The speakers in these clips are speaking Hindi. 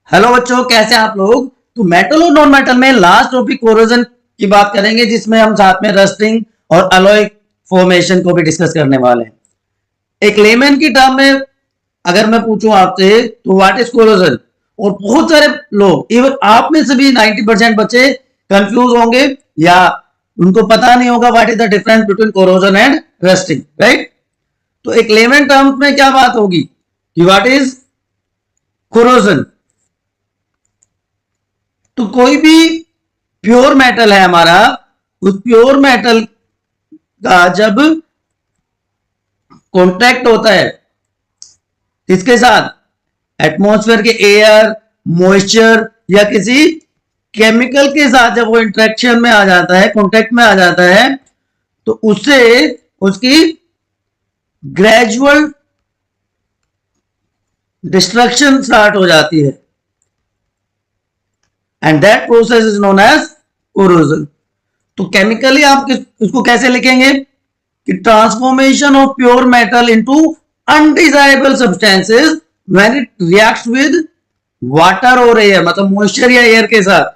हेलो बच्चों, कैसे हैं आप लोग। तो मेटल और नॉन मेटल में लास्ट टॉपिक कोरोजन की बात करेंगे, जिसमें हम साथ में रस्टिंग और अलॉय फॉर्मेशन को भी डिस्कस करने वाले हैं। एक लेमन की टर्म में अगर मैं पूछूं आपसे तो व्हाट इज कोरोजन, और बहुत सारे लोग, इवन आप में से भी 90% बच्चे कंफ्यूज होंगे या उनको पता नहीं होगा what is the difference between corrosion and rusting, right. तो एक लेमन टर्म में क्या बात होगी कि व्हाट इज कोरोजन। तो कोई भी प्योर मेटल है हमारा, उस प्योर मेटल का जब कॉन्टैक्ट होता है किसके साथ, एटमॉस्फेयर के एयर, मॉइस्चर या किसी केमिकल के साथ, जब वो इंटरेक्शन में आ जाता है, कॉन्टैक्ट में आ जाता है, तो उससे उसकी ग्रेजुअल डिस्ट्रक्शन स्टार्ट हो जाती है, and that process is known as corrosion. तो केमिकली आप इसको कैसे लिखेंगे कि transformation of pure metal into undesirable substances when it reacts with water और एयर, मतलब मॉइस्चर या एयर के साथ,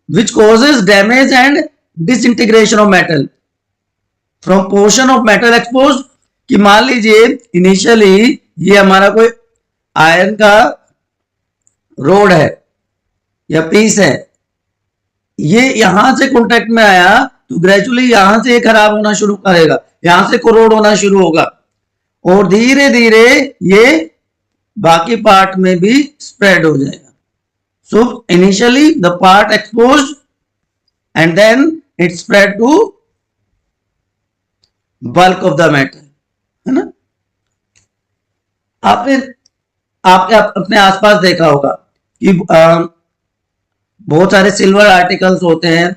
which causes damage and disintegration of metal from portion of metal expose. कि मान लीजिए इनिशियली ये हमारा कोई आयरन का रोड है या पीस है, ये यहां से कॉन्टेक्ट में आया तो ग्रेजुअली यहां से खराब होना शुरू करेगा, यहां से कोरोड होना शुरू होगा, और धीरे धीरे ये बाकी पार्ट में भी स्प्रेड हो जाएगा। So initially the part expose and then it spread to bulk of the metal, है ना। आपने आपने अपने आसपास देखा होगा कि बहुत सारे सिल्वर आर्टिकल्स होते हैं।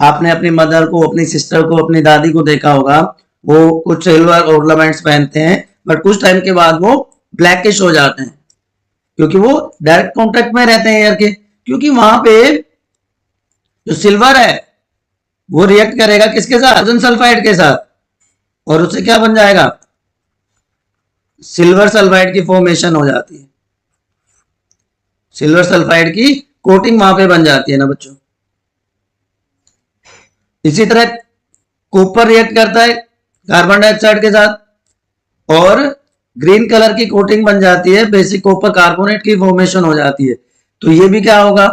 आपने अपनी मदर को, अपनी सिस्टर को, अपनी दादी को देखा होगा, वो कुछ सिल्वर ऑर्नामेंट्स पहनते हैं, बट कुछ टाइम के बाद वो ब्लैकिश हो जाते हैं, क्योंकि वो डायरेक्ट कांटेक्ट में रहते हैं एयर के। क्योंकि वहां पे जो सिल्वर है वो रिएक्ट करेगा किसके साथ, हाइड्रोजन सल्फाइड के साथ, और उससे क्या बन जाएगा, सिल्वर सल्फाइड की फॉर्मेशन हो जाती है। सिल्वर सल्फाइड की कोटिंग वहां पे बन जाती है ना बच्चों। इसी तरह कॉपर रिएक्ट करता है कार्बन डाइऑक्साइड के साथ, और ग्रीन कलर की कोटिंग बन जाती है, बेसिक कॉपर कार्बोनेट की फॉर्मेशन हो जाती है। तो ये भी क्या होगा,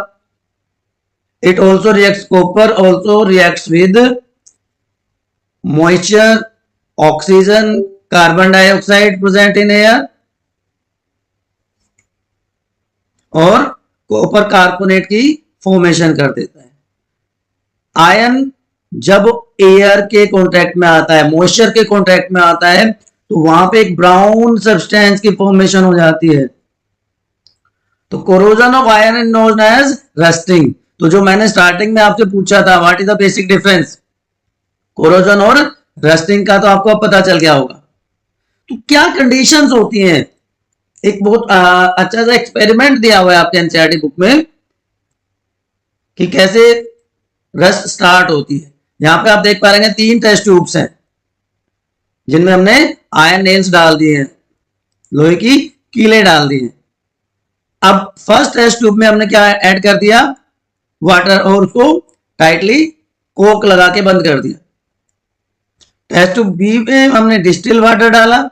it also reacts, copper also reacts with moisture, oxygen, carbon dioxide present in air, और कॉपर कार्बोनेट की फॉर्मेशन कर देता है। आयन जब एयर के कांटेक्ट में आता है, मॉइस्चर के कांटेक्ट में आता है, तो वहां पे एक ब्राउन सब्सटेंस की फॉर्मेशन हो जाती है। तो corrosion of iron is known as rusting. तो जो मैंने स्टार्टिंग में आपसे पूछा था what is the basic difference corrosion और रस्टिंग का, तो आपको अब पता चल गया होगा। तो क्या कंडीशंस होती हैं, एक बहुत अच्छा सा एक्सपेरिमेंट दिया हुआ है आपके एनसीईआरटी बुक में कि कैसे रस्ट स्टार्ट होती है। यहां पे आप देख पा रहे हैं 3 टेस्ट ट्यूब्स हैं जिनमें हमने आयरन नेल्स डाल दिए हैं, लोहे की कीलें डाल दी हैं। अब फर्स्ट टेस्ट ट्यूब में हमने क्या ऐड कर दिया, वाटर, और उसको टाइटली कोक लगा के बंद कर दिया। टेस्ट ट्यूब बी में हमने डिस्टिल वाटर डाला,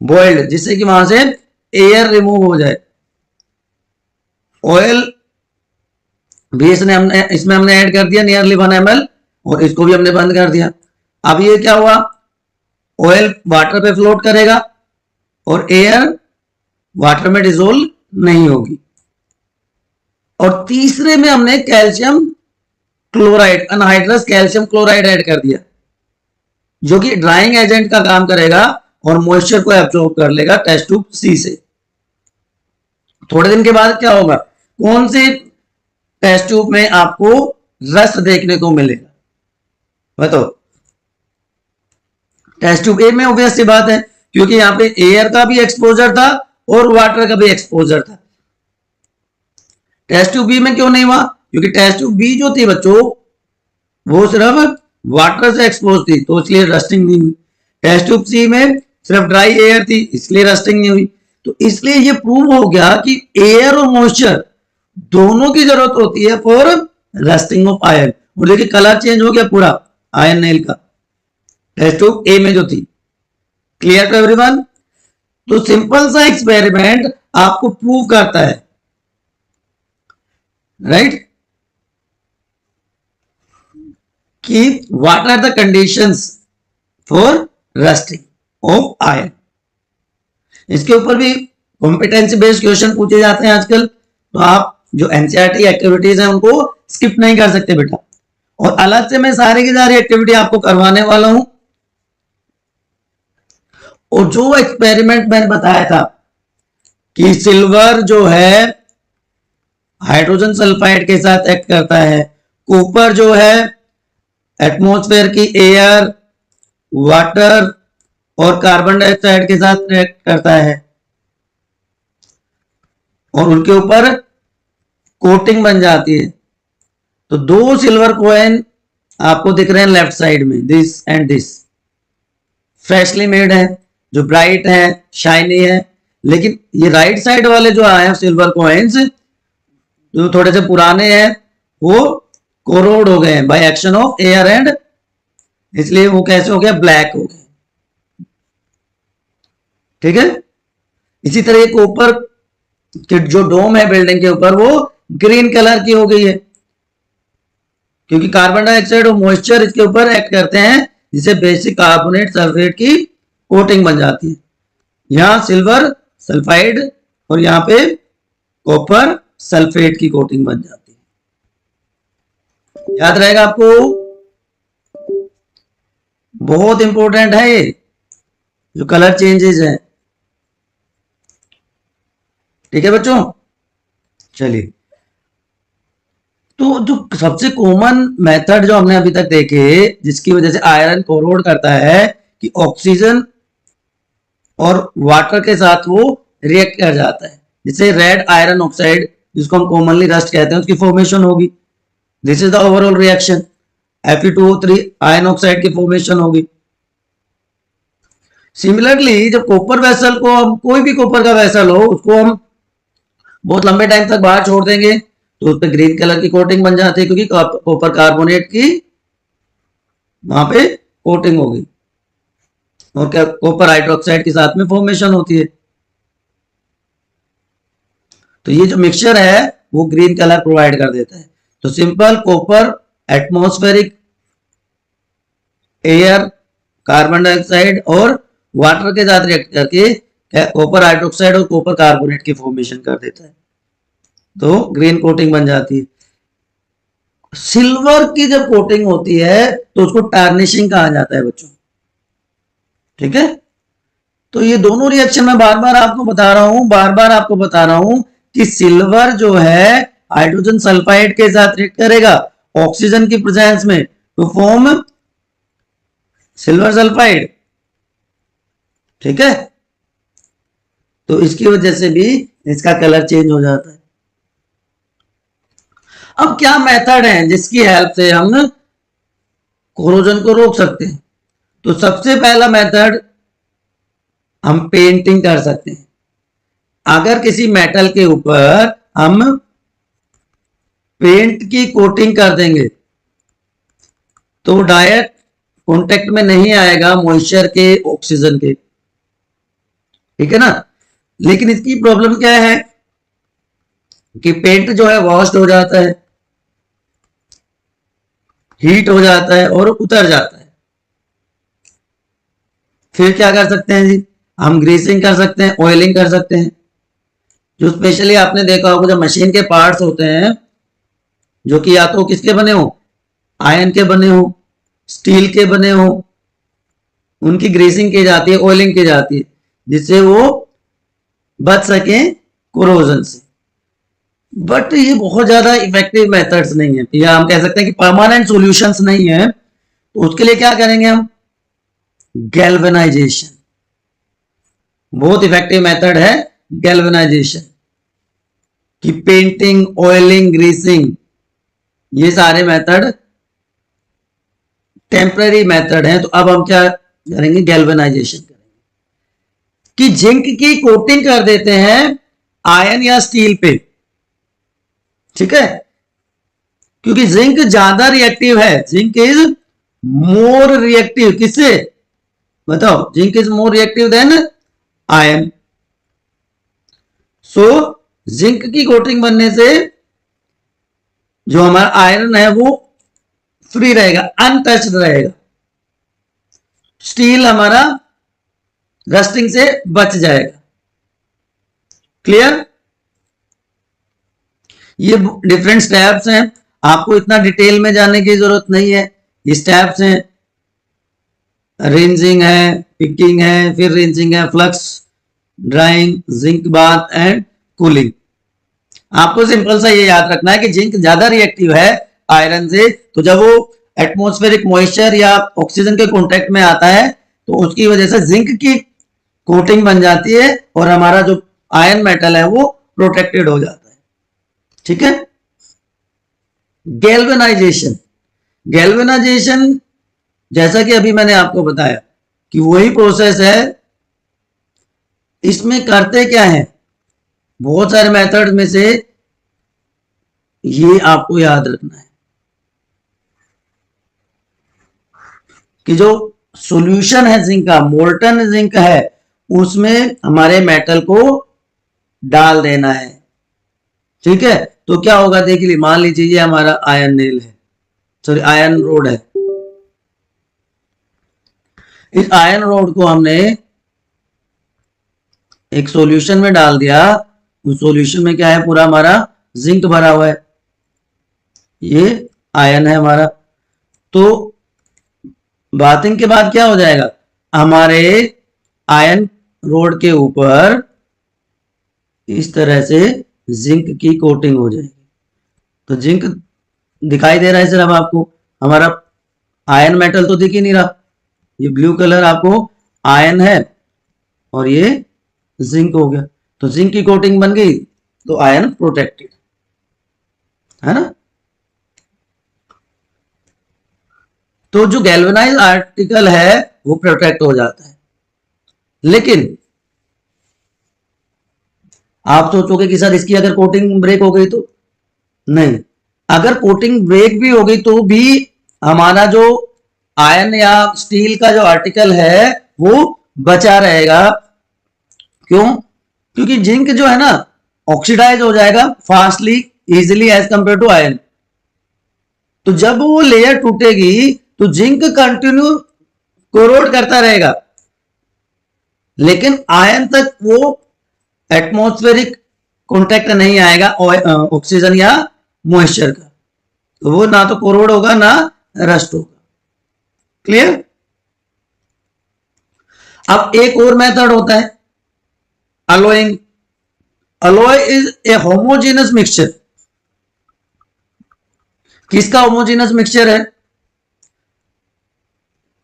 बॉइल्ड, जिससे कि वहां से एयर रिमूव हो जाए। ऑयल भी इसमें हमने ऐड कर दिया नियरली 1 ml, और इसको भी हमने बंद कर दिया। अब ये क्या हुआ, ऑयल वाटर पे फ्लोट करेगा और एयर वाटर में डिसोल्व नहीं होगी। और तीसरे में हमने calcium chloride, anhydrous calcium chloride add कर दिया, जो कि ड्राइंग एजेंट का काम करेगा और मॉइस्चर को एब्जॉर्ब कर लेगा टेस्ट ट्यूब सी से। थोड़े दिन के बाद क्या होगा, कौन से टेस्ट ट्यूब में आपको रस्ट देखने को मिलेगा, बताओ। टेस्ट ट्यूब ए में ऑब्वियस सी बात है, क्योंकि यहां पे एयर का भी एक्सपोजर था और वाटर का भी एक्सपोजर था। टेस्ट ट्यूब बी में क्यों नहीं हुआ, क्योंकि टेस्ट ट्यूब बी जो थी बच्चों वो सिर्फ वाटर से एक्सपोज थी, तो इसलिए रस्टिंग नहीं हुई। टेस्ट ट्यूब सी में सिर्फ ड्राई एयर थी, इसलिए रस्टिंग नहीं हुई। तो इसलिए ये प्रूव हो गया कि एयर और मॉइस्चर दोनों की जरूरत होती है फॉर रस्टिंग ऑफ आयरन। और देखिए कलर चेंज हो गया पूरा आयरन नेल का, टेस्ट ट्यूब ए में जो थी। Clear to everyone? तो सिंपल सा एक्सपेरिमेंट आपको प्रूव करता है, राइट, कि what are the conditions for rusting of iron. इसके ऊपर भी कॉम्पिटेंसी बेस्ड क्वेश्चन पूछे जाते हैं आजकल, तो आप जो एनसीईआरटी एक्टिविटीज हैं उनको स्किप नहीं कर सकते बेटा। और अलग से मैं सारी की सारी एक्टिविटी आपको करवाने वाला हूं। और जो एक्सपेरिमेंट मैंने बताया था कि सिल्वर जो है हाइड्रोजन सल्फाइड के साथ एक्ट करता है, कॉपर जो है एटमॉस्फेयर की एयर, वाटर और कार्बन डाइऑक्साइड के साथ रिएक्ट करता है और उनके ऊपर कोटिंग बन जाती है। तो दो सिल्वर कॉइन आपको दिख रहे हैं लेफ्ट साइड में, this and this, freshly made है, जो ब्राइट है, शाइनी है। लेकिन ये राइट साइड वाले जो आए हैं सिल्वर कॉइन्स, जो थोड़े से पुराने हैं, वो कोरोड हो गए हैं by action of air and, इसलिए वो कैसे हो गया, ब्लैक हो गए। ठीक है। इसी तरह कॉपर कि जो डोम है बिल्डिंग के ऊपर वो ग्रीन कलर की हो गई है, क्योंकि कार्बन डाइऑक्साइड और मॉइस्चर इसके ऊपर एक्ट करते हैं, जिसे बेसिक कार्बोनेट सल्फेट की कोटिंग बन जाती है। यहां सिल्वर सल्फाइड और यहां पे कॉपर सल्फेट की कोटिंग बन जाती है। याद रहेगा आपको, बहुत इंपॉर्टेंट है ये जो कलर चेंजेस है। ठीक है बच्चों, चलिए। तो जो सबसे कॉमन मेथड जो हमने अभी तक देखे, जिसकी वजह से आयरन कोरोड करता है, कि ऑक्सीजन और वाटर के साथ वो रिएक्ट कर जाता है, जिससे रेड आयरन ऑक्साइड, जिसको हम कॉमनली रस्ट कहते हैं, उसकी फॉर्मेशन होगी। This is the overall reaction. Fe2O3 iron oxide की फॉर्मेशन होगी। सिमिलरली जब कॉपर वेसल को हम, कोई भी कॉपर का वेसल हो, उसको हम बहुत लंबे टाइम तक बाहर छोड़ देंगे तो उस पर ग्रीन कलर की कोटिंग बन जाती है, क्योंकि कॉपर कार्बोनेट की वहां पे कोटिंग होगी और क्या कॉपर हाइड्रोक्साइड के साथ में फॉर्मेशन होती है। तो ये जो मिक्सचर है वो ग्रीन कलर प्रोवाइड कर देता है। तो simple copper atmospheric air, carbon dioxide और वाटर के साथ रिएक्ट करके कॉपर हाइड्रोक्साइड और कॉपर कार्बोनेट की फॉर्मेशन कर देता है, तो ग्रीन कोटिंग बन जाती है। सिल्वर की जब कोटिंग होती है तो उसको टार्निशिंग कहा जाता है बच्चों। ठीक है। तो ये दोनों रिएक्शन मैं बार बार आपको बता रहा हूं कि सिल्वर जो है हाइड्रोजन सल्फाइड के साथ रिएक्ट करेगा ऑक्सीजन की प्रेजेंस में टू फॉर्म सिल्वर सल्फाइड। ठीक है। तो इसकी वजह से भी इसका कलर चेंज हो जाता है। अब क्या मेथड है जिसकी हेल्प से हम कोरोजन को रोक सकते हैं? तो सबसे पहला मेथड, हम पेंटिंग कर सकते हैं। अगर किसी मेटल के ऊपर हम पेंट की कोटिंग कर देंगे तो डायरेक्ट कांटेक्ट में नहीं आएगा मॉइस्चर के, ऑक्सीजन के। ठीक है ना। लेकिन इसकी प्रॉब्लम क्या है कि पेंट जो है वॉश्ड हो जाता है, हीट हो जाता है और उतर जाता है। फिर क्या कर सकते हैं जी, हम ग्रीसिंग कर सकते हैं, ऑयलिंग कर सकते हैं। जो स्पेशली आपने देखा होगा जब मशीन के पार्ट्स होते हैं, जो कि या तो किसके बने हो, आयरन के बने हो, स्टील के बने हो, उनकी ग्रीसिंग की जाती है, ऑयलिंग की जाती है, जिससे वो बच सके कोरोजन से। बट ये बहुत ज्यादा इफेक्टिव मेथड्स नहीं है, या हम कह सकते हैं कि परमानेंट सॉल्यूशंस नहीं है। तो उसके लिए क्या करेंगे हम, गैल्वेनाइजेशन। बहुत इफेक्टिव मेथड है गैल्वेनाइजेशन, कि पेंटिंग, ऑयलिंग, ग्रीसिंग, ये सारे मेथड टेम्पररी मेथड हैं। तो अब हम क्या करेंगे, गैल्वेनाइजेशन करेंगे। कि जिंक की कोटिंग कर देते हैं आयन या स्टील पे, ठीक है, क्योंकि जिंक ज्यादा रिएक्टिव है, जिंक इज मोर रिएक्टिव, किससे बताओ, zinc is more reactive than ion. So zinc की कोटिंग बनने से जो हमारा आयरन है वो फ्री रहेगा, अनटच्ड रहेगा, स्टील हमारा रस्टिंग से बच जाएगा। क्लियर? ये डिफरेंट स्टेप्स हैं, आपको इतना डिटेल में जाने की जरूरत नहीं है। ये स्टेप्स हैं, रिंजिंग है, पिकिंग है, फिर रिंजिंग है, flux, drawing, zinc bath and cooling. आपको सिंपल सा ये याद रखना है कि जिंक ज्यादा रिएक्टिव है आयरन से, तो जब वो एटमॉस्फेरिक मॉइस्चर या ऑक्सीजन के कांटेक्ट में आता है तो उसकी वजह से जिंक की कोटिंग बन जाती है और हमारा जो आयन मेटल है वो प्रोटेक्टेड हो जाता है। ठीक है? गैल्वेनाइजेशन, गैल्वेनाइजेशन जैसा कि अभी मैंने आपको बताया कि वही प्रोसेस है। इसमें करते क्या है, बहुत सारे मेथड में से ये आपको याद रखना है कि जो सॉल्यूशन है जिंक का, मोल्टन जिंक है, उसमें हमारे मेटल को डाल देना है। ठीक है? तो क्या होगा देख लीजिए, मान लीजिए ये हमारा आयन नेल है, सॉरी आयन रोड है। इस आयन रोड को हमने एक सॉल्यूशन में डाल दिया, उस सॉल्यूशन में क्या है, पूरा हमारा जिंक भरा हुआ है, ये आयन है हमारा। तो बाथिंग के बाद क्या हो जाएगा, हमारे आयन रोड के ऊपर इस तरह से जिंक की कोटिंग हो जाएगी। तो जिंक दिखाई दे रहा है सिर्फ आपको, हमारा आयन मेटल तो दिख ही नहीं रहा। ये ब्लू कलर आपको आयन है और ये जिंक हो गया। तो जिंक की कोटिंग बन गई तो आयन प्रोटेक्टेड है ना। तो जो गैल्वेनाइज आर्टिकल है वो प्रोटेक्ट हो जाता है। लेकिन आप सोचोगे कि सर इसकी अगर कोटिंग ब्रेक हो गई तो नहीं, अगर कोटिंग ब्रेक भी हो गई तो भी हमारा जो आयन या स्टील का जो आर्टिकल है वो बचा रहेगा। क्यों? क्योंकि जिंक जो है ना ऑक्सीडाइज हो जाएगा fastly, easily as compare to iron. तो जब वो लेयर टूटेगी तो जिंक कंटिन्यू कोरोड करता रहेगा, लेकिन आयन तक वो एटमॉस्फेरिक कांटेक्ट नहीं आएगा ऑक्सीजन या मॉइस्चर का, तो वो ना तो कोरोड होगा ना रस्ट होगा। क्लियर? अब एक और मेथड होता है allowing. Alloy is a homogeneous mixture. किसका होमोजेनस मिक्सचर है?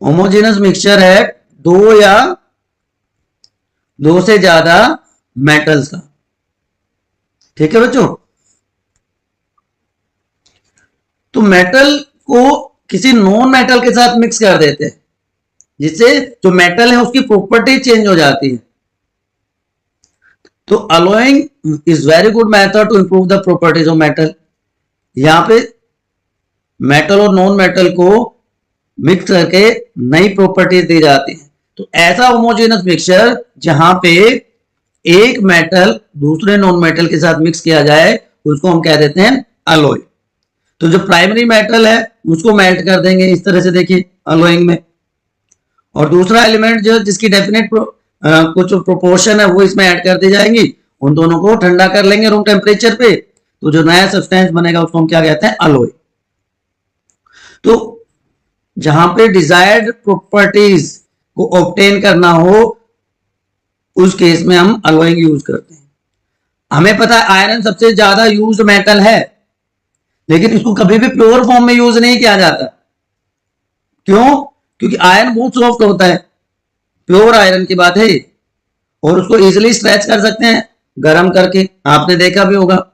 होमोजेनस मिक्सचर है दो या दो से ज्यादा मेटल्स का। ठीक है बच्चों? तो मेटल को किसी नॉन मेटल के साथ मिक्स कर देते हैं, जिससे जो मेटल है उसकी प्रॉपर्टी चेंज हो जाती है। तो alloying is very good method to improve the properties of metal. यहां पे मेटल और नॉन मेटल को मिक्स करके नई प्रॉपर्टीज दी जाती है। तो ऐसा होमोजेनस मिक्सचर जहां पे एक मेटल दूसरे नॉन मेटल के साथ मिक्स किया जाए उसको हम कह देते हैं अलोय। तो जो प्राइमरी मेटल है उसको मेल्ट कर देंगे इस तरह से, देखिए अलोइंग में, और दूसरा एलिमेंट जो जिसकी डेफिनेट कुछ प्रोपोर्शन है वो इसमें ऐड कर दी जाएंगी। उन दोनों को ठंडा कर लेंगे रूम टेम्परेचर पे, तो जो नया सब्सटेंस बनेगा उसको हम क्या कहते हैं, अलोय। तो जहां पे डिजायर्ड प्रॉपर्टीज को ऑब्टेन करना हो उस केस में हम अलोइंग यूज करते हैं। हमें पता है आयरन सबसे ज्यादा यूज मेटल है, लेकिन इसको कभी भी प्योर फॉर्म में यूज नहीं किया जाता। क्यों? क्योंकि आयरन बहुत सॉफ्ट होता है, प्योर आयरन की बात है, और उसको इजीली स्ट्रेच कर सकते हैं गर्म करके, आपने देखा भी होगा।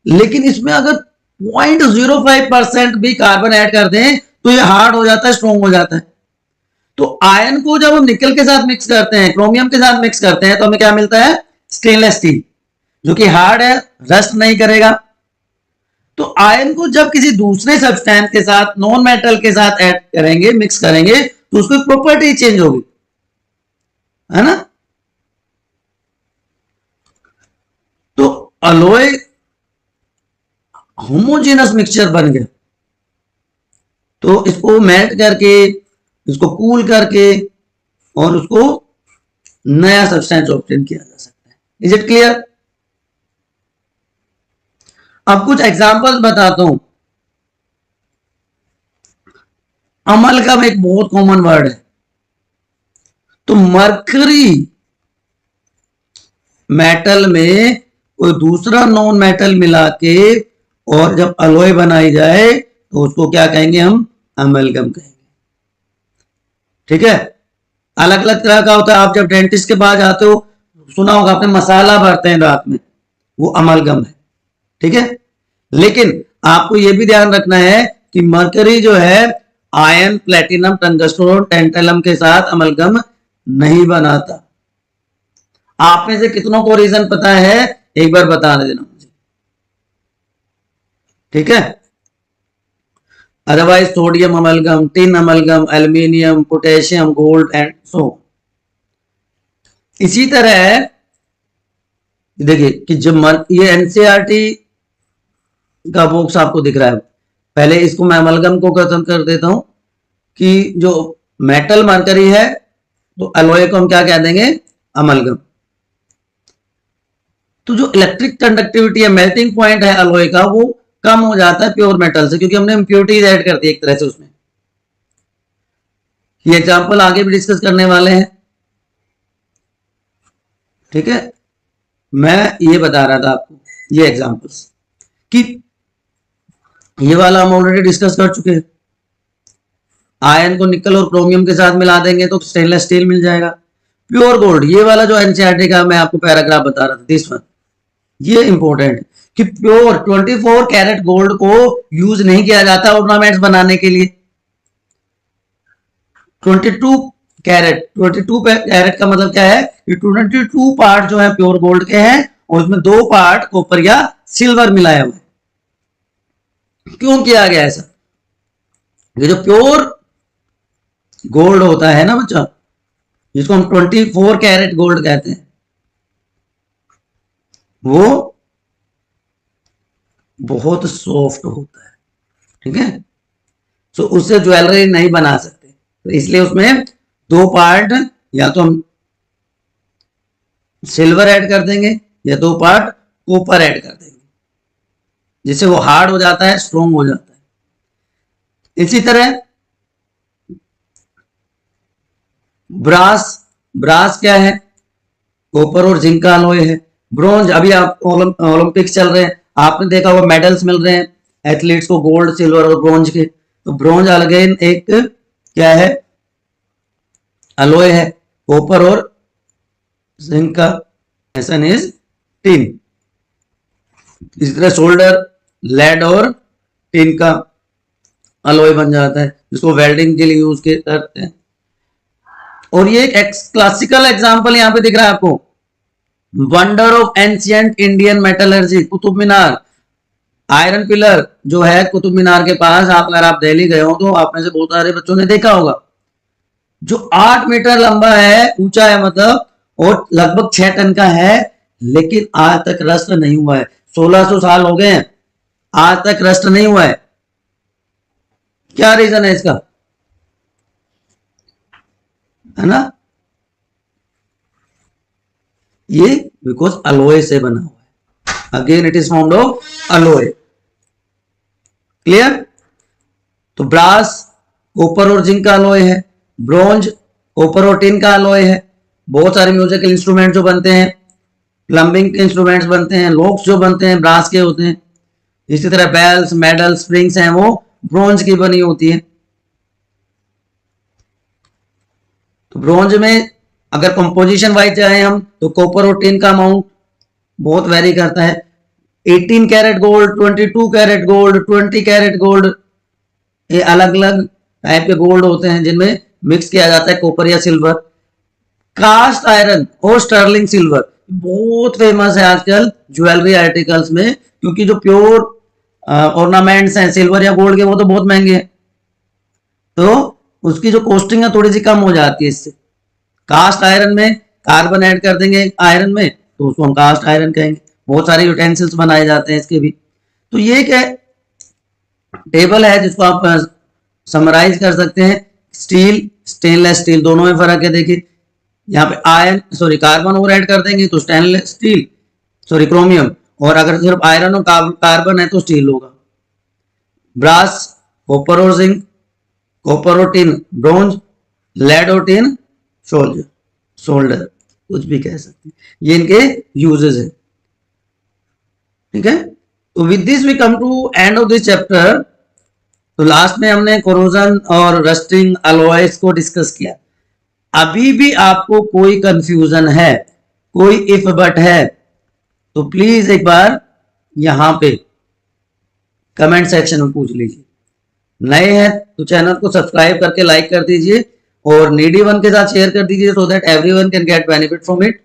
लेकिन इसमें अगर 0.05% भी कार्बन ऐड कर दें तो ये हार्ड हो जाता है, स्ट्रॉन्ग हो जाता है। तो आयन को जब हम निकल के साथ मिक्स करते हैं, क्रोमियम के साथ मिक्स करते हैं, तो हमें क्या मिलता है? स्टेनलेस स्टील, जो कि हार्ड है, रस्ट नहीं करेगा। तो आयन को जब किसी दूसरे सब्सटेंस के साथ, नॉन मेटल के साथ ऐड करेंगे, मिक्स करेंगे, तो उसकी प्रॉपर्टी चेंज होगी, है ना। तो अलॉय होमोजेनस मिक्सचर बन गया। तो इसको मेल्ट करके, इसको कूल करके और उसको नया सब्सटेंस ऑब्टेन किया जा सकता है। Is it clear? अब कुछ एग्जांपल्स बताता हूं। अमलगम एक बहुत कॉमन वर्ड है। तो मरकरी मेटल में कोई दूसरा नॉन मेटल मिला के और जब अलॉय बनाई जाए तो उसको क्या कहेंगे? हम अमलगम कहेंगे। ठीक है। अलग अलग तरह का होता है। आप जब डेंटिस्ट के पास जाते हो, सुना होगा आपने, मसाला भरते हैं दांत में, वो अमलगम है। ठीक है। लेकिन आपको यह भी ध्यान रखना है कि मरकरी जो है आयन, प्लेटिनम, टंगस्टन और टेंटलम के साथ अमलगम नहीं बनाता। आप में से कितनों को रीजन पता है? एक बार बता देना मुझे। ठीक है। Otherwise sodium amalgam, tin amalgam, aluminium, potassium, gold and so. इसी तरह देखिए कि जब ये एनसीईआरटी का बॉक्स आपको दिख रहा है, पहले इसको मैं अमलगम को खत्म कर देता हूं कि जो मेटल मरकरी है तो अलॉय को हम क्या कह देंगे? अमलगम। तो जो इलेक्ट्रिक कंडक्टिविटी है, मेल्टिंग पॉइंट है अलॉय का, वो कम हो जाता है प्योर मेटल से, क्योंकि हमने इंप्योरिटीज ऐड कर दी एक तरह से उसमें। ये एग्जांपल आगे भी डिस्कस करने वाले हैं। ठीक है। मैं ये बता रहा था आपको ये एग्जांपल्स कि ये वाला हम ऑलरेडी डिस्कस कर चुके हैं। आयन को निकल और क्रोमियम के साथ मिला देंगे तो स्टेनलेस स्टील मिल जाएगा। प्योर गोल्ड, ये वाला जो एनसीईआरटी का मैं आपको पैराग्राफ बता रहा था, दिस वन, ये इंपॉर्टेंट है कि प्योर 24 कैरेट गोल्ड को यूज नहीं किया जाता ऑर्नामेंट्स बनाने के लिए। 22 कैरेट, 22 कैरेट का मतलब क्या है कि 22 पार्ट जो है प्योर गोल्ड के हैं और उसमें 2 पार्ट कॉपर या सिल्वर मिलाया हुआ है। क्यों किया गया ऐसा? ये जो प्योर गोल्ड होता है ना बच्चा, जिसको हम 24 कैरेट गोल्ड कहते हैं, वो बहुत सॉफ्ट होता है। ठीक है। तो उससे ज्वेलरी नहीं बना सकते, तो इसलिए उसमें 2 पार्ट या तो हम सिल्वर ऐड कर देंगे या 2 पार्ट कॉपर ऐड कर देंगे, जिससे वो हार्ड हो जाता है, स्ट्रॉन्ग हो जाता है। इसी तरह ब्रास, ब्रास क्या है? कॉपर और जिंक का अलॉय है। ब्रॉन्ज, अभी आप ओलंपिक्स चल रहे हैं, आपने देखा हुआ मेडल्स मिल रहे हैं एथलीट्स को, गोल्ड, सिल्वर और ब्रॉन्ज के। तो ब्रॉन्ज अगेन एक क्या है? अलॉय है, कॉपर और जिंक का, एसन इज टिन। इसी तरह सोल्डर, लेड और टिन का अलॉय बन जाता है, जिसको वेल्डिंग के लिए यूज करते हैं। और ये एक क्लासिकल एग्जांपल यहां पे दिख रहा है आपको, wonder of ancient Indian metallurgy, Qutub Minar. Iron pillar जो है कुतुब मीनार के पास, आप अगर आप दिल्ली गए हो तो आप में से बहुत सारे बच्चों ने देखा होगा, जो 8 मीटर लंबा है, ऊंचा है मतलब, और लगभग 6 टन का है, लेकिन आज तक रस्ट नहीं हुआ है। 1600 साल हो गए हैं, आज तक रस्ट नहीं हुआ है। क्या रीजन है इसका? है ना, ये बिकॉज अलॉय से बना हुआ है। Again it is found of alloy. Clear? तो ब्रास कॉपर और जिंक का अलॉय है, ब्रॉन्ज कॉपर और टिन का अलॉय है। बहुत सारे म्यूजिकल इंस्ट्रूमेंट जो बनते हैं, प्लम्बिंग के इंस्ट्रूमेंट्स बनते हैं, लॉक्स जो बनते हैं ब्रास के होते हैं। इसी तरह बेल्स, मेडल, स्प्रिंग्स हैं, वो ब्रॉन्ज की बनी होती है। तो ब्रॉन्ज में अगर कंपोजिशन वाइज जाए हम तो कॉपर और टिन का अमाउंट बहुत वेरी करता है। 18 carat gold, 22 carat gold, 20 carat gold, ये अलग अलग टाइप के गोल्ड होते हैं जिनमें मिक्स किया जाता है कॉपर या सिल्वर। कास्ट आयरन और स्टर्लिंग सिल्वर बहुत फेमस है आजकल ज्वेलरी आर्टिकल्स में, क्योंकि जो प्योर ऑर्नामेंट्स हैं सिल्वर या गोल्ड के वो तो बहुत महंगे हैं, तो उसकी जो कॉस्टिंग है थोड़ी सी कम हो जाती है इससे। कास्ट आयरन में कार्बन ऐड कर देंगे आयरन में तो उसको हम कास्ट आयरन कहेंगे। बहुत सारे यूटेंसिल्स बनाए जाते हैं इसके भी। तो ये क्या टेबल है जिसको आप समराइज कर सकते हैं। स्टील स्टेनलेस स्टील दोनों में फर्क है। देखिए यहाँ पे कार्बन और ऐड कर देंगे तो स्टेनलेस स्टील क्रोमियम, और अगर सिर्फ आयरन और कार्बन है तो स्टील होगा। ब्रास, कॉपर और जिंक, कॉपर और टिन ब्रोंज, लेड और टिन सोल्डर कुछ भी कह सकते हैं। ये इनके यूजेस है। ठीक है, तो with this we come to end of this chapter. तो लास्ट में हमने कोरोजन और रस्टिंग अलॉयज को डिस्कस किया। अभी भी आपको कोई कंफ्यूजन है, कोई इफ बट है, तो प्लीज एक बार यहां पे कमेंट सेक्शन में पूछ लीजिए। नए हैं तो चैनल को सब्सक्राइब करके लाइक कर दीजिए और नीडी वन के साथ शेयर कर दीजिए, so that everyone can get benefit from it.